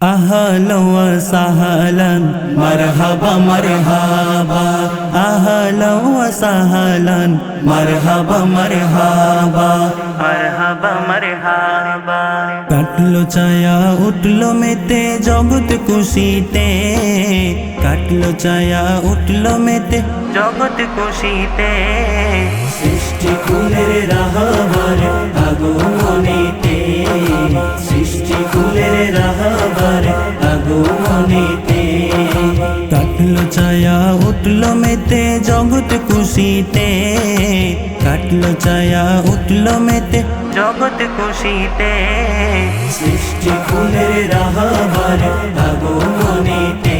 أهلا وسهلا مرحبا مرحبا أهلا وسهلا مرحبا مرحبا مرحبا مرحبا কাটলো ছায়া উঠলো মেতে জগৎ খুশিতে কাটলো ছায়া উঠলো মেতে জগৎ খুশিতে সৃষ্টি কুলের রাহবার আগমনেতে সৃষ্টি কুলের রাহবার আগমনেতে কাটলো ছায়া উঠলো মেতে জগৎ খুশিতে কাটলো ছায়া উঠলো মেতে জগৎ খুশিতে সৃষ্টি কুলের রাহবার আগমনেতে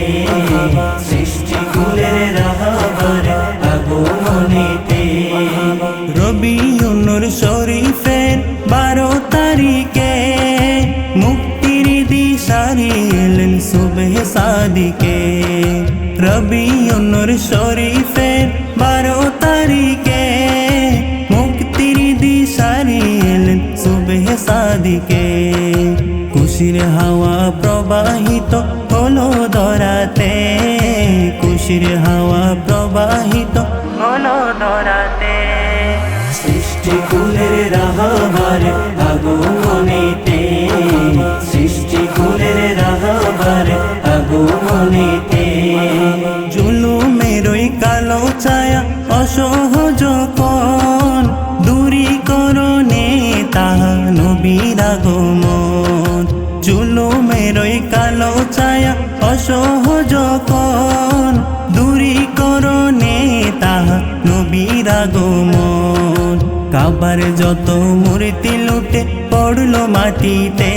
সৃষ্টি কুলের রাহবার আগমনেতে রবিউল শরীফের 12 তারিখে মুক্তির দিশারি এলেন সুবহ সাদিকে রবিউল শরীফের 12 তারিখে মুক্তির দিশারি এলেন সুবহ সাদিকে খুশির হাওয়া প্রবাহিত হলো ধরাতে খুশির হাওয়া প্রবাহিত হলো ধরাতে সৃষ্টি কুলের রাহবার আগমনেতে সৃষ্টি কুলের রাহবার আগমনেতে জুলুমের ওই কালো ছায়া অসহ্য কোন দূরীকরণে তাহা নবীর আগমন জুলুমের ওই কালো ছায়া অসহ্য কোন দূরীকরণে তাহা নবীর আগমন কাবার যত মূর্তি লুটে পড়লো মাটিতে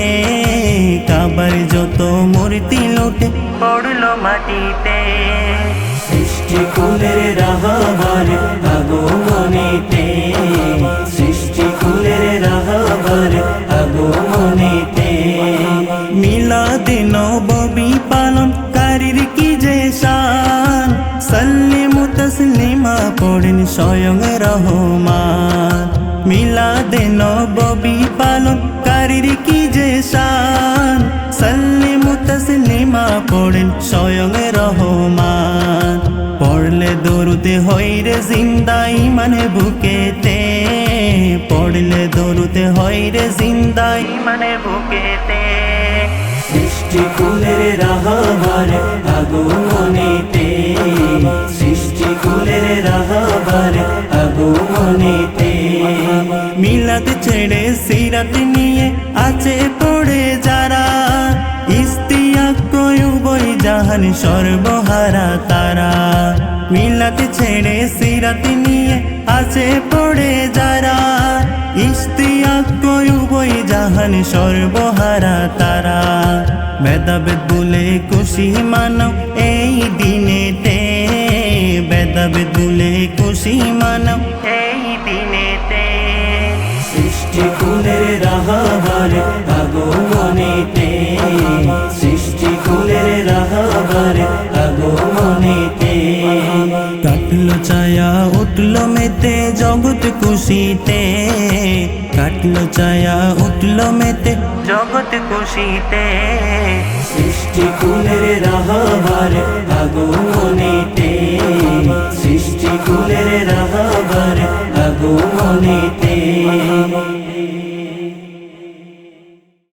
কাবার যত মূর্তি লুটে পড়লো মাটিতে সৃষ্টি কুলের রাহবার আগমনেতে সৃষ্টি কুলের রাহবার আগমনেতে মিলাদে নববী পালনকারীর কি যে শান সাল্লিমু তাসলিমা পড়েন স্বয়ং রহমান মিলাদে নববী পালনকারীর কি যে শান সাল্লিমু তাসলিমা পড়েন স্বয়ং রহমান পড়লে দরুদে হইরে জিন্দা ইমানে বুকেতে পড়লে দরুদে হইরে জিন্দা ইমানে বুকেতে সৃষ্টি কুলের রাহবার আগমনেতে সৃষ্টি কুলের রাহবার আগমনেতে মিলাদ ছেড়ে সিরাত নিয়ে আছে পড়ে যারা ইস্তিয়াক বই জাহান সর্বহারা তারা মিলাদ ছেড়ে সিরাত নিয়ে আছে পড়ে যারা ইস্তিয়াক বই জাহান সর্বহারা তারা ভেদাভেদ বলে খুশি মানাও এই দিনেতে ভেদাভেদ বলে খুশি মানাও এই দিনেতে সৃষ্টি কুলের রাহবার আগমনেতে সৃষ্টি কুলের রাহবার আগমনেতে কাটলো ছায়া উঠলো মেতে জগৎ খুশিতে কাটলো ছায়া উঠলো মেতে জগৎ খুশিতে সৃষ্টি কুলের রাহবার আগমনেতে সৃষ্টি কুলের রাহবার আগমনেতে